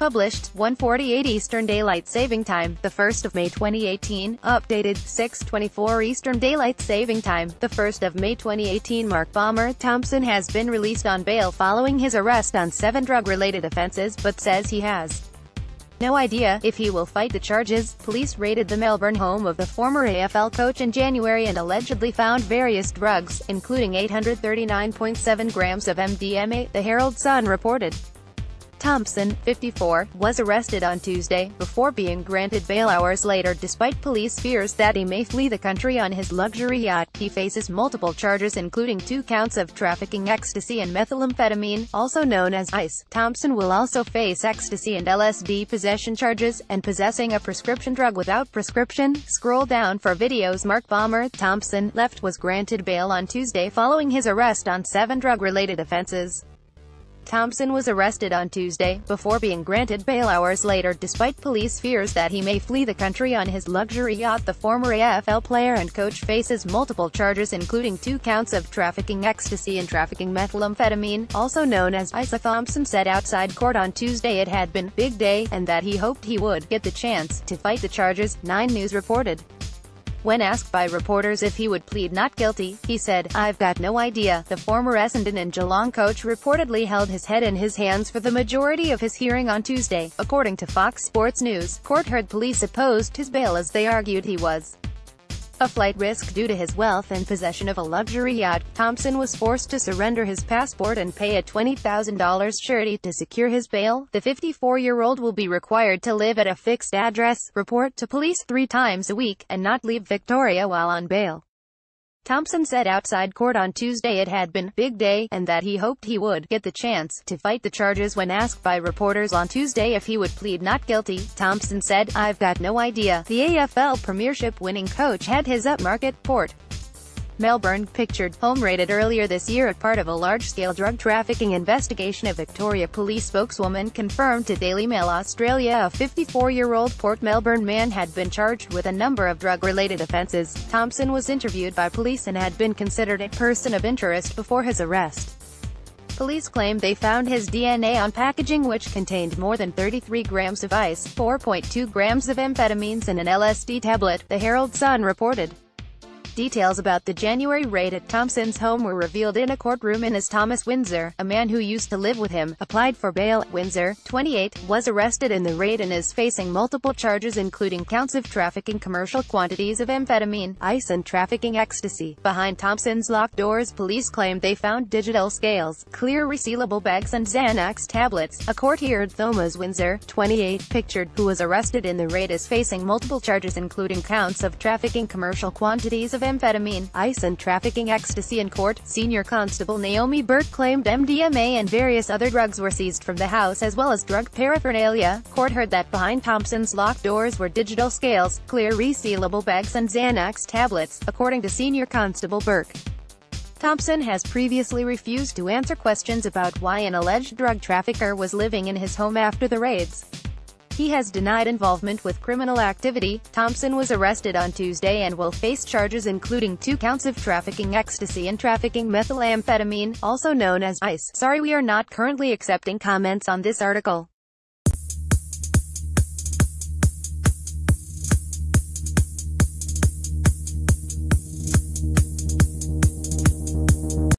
Published, 1:48 Eastern Daylight Saving Time, the 1st of May 2018. Updated, 6:24 Eastern Daylight Saving Time, the 1st of May 2018. Mark Bomber Thompson has been released on bail following his arrest on 7 drug-related offences, but says he has no idea if he will fight the charges. Police raided the Melbourne home of the former AFL coach in January and allegedly found various drugs, including 839.7 grams of MDMA, the Herald Sun reported. Thompson, 54, was arrested on Tuesday, before being granted bail hours later. Despite police fears that he may flee the country on his luxury yacht, he faces multiple charges including 2 counts of trafficking ecstasy and methamphetamine, also known as ice. Thompson will also face ecstasy and LSD possession charges, and possessing a prescription drug without prescription. Scroll down for videos. Mark Bomber Thompson was granted bail on Tuesday following his arrest on 7 drug-related offences. Thompson was arrested on Tuesday, before being granted bail hours later. Despite police fears that he may flee the country on his luxury yacht, the former AFL player and coach faces multiple charges including 2 counts of trafficking ecstasy and trafficking methamphetamine, also known as ice. Thompson said outside court on Tuesday it had been "big day," and that he hoped he would get the chance to fight the charges, 9 News reported. When asked by reporters if he would plead not guilty, he said, "I've got no idea." The former Essendon and Geelong coach reportedly held his head in his hands for the majority of his hearing on Tuesday, according to Fox Sports News. Court heard police opposed his bail as they argued he was a flight risk due to his wealth and possession of a luxury yacht. Thompson was forced to surrender his passport and pay a $20,000 surety to secure his bail. The 54-year-old will be required to live at a fixed address, report to police 3 times a week, and not leave Victoria while on bail. Thompson said outside court on Tuesday it had been "big day," and that he hoped he would get the chance to fight the charges. When asked by reporters on Tuesday if he would plead not guilty, Thompson said, "I've got no idea." The AFL Premiership winning coach had his upmarket Port Melbourne pictured home raided earlier this year as part of a large-scale drug trafficking investigation. A Victoria police spokeswoman confirmed to Daily Mail Australia a 54-year-old Port Melbourne man had been charged with a number of drug-related offences. Thompson was interviewed by police and had been considered a person of interest before his arrest. Police claimed they found his DNA on packaging which contained more than 33 grams of ice, 4.2 grams of amphetamines and an LSD tablet, the Herald Sun reported. Details about the January raid at Thompson's home were revealed in a courtroom in as Thomas Windsor, a man who used to live with him, applied for bail. Windsor, 28, was arrested in the raid and is facing multiple charges including counts of trafficking commercial quantities of amphetamine, ice and trafficking ecstasy. Behind Thompson's locked doors, police claimed they found digital scales, clear resealable bags and Xanax tablets. A court heard Thomas Windsor, 28, pictured, who was arrested in the raid, is facing multiple charges including counts of trafficking commercial quantities of amphetamine, ice and trafficking ecstasy. In court, Senior Constable Naomi Burke claimed MDMA and various other drugs were seized from the house as well as drug paraphernalia. Court heard that behind Thompson's locked doors were digital scales, clear resealable bags and Xanax tablets, according to Senior Constable Burke. Thompson has previously refused to answer questions about why an alleged drug trafficker was living in his home after the raids. He has denied involvement with criminal activity. Thompson was arrested on Tuesday and will face charges including 2 counts of trafficking ecstasy and trafficking methamphetamine, also known as ice. Sorry, we are not currently accepting comments on this article.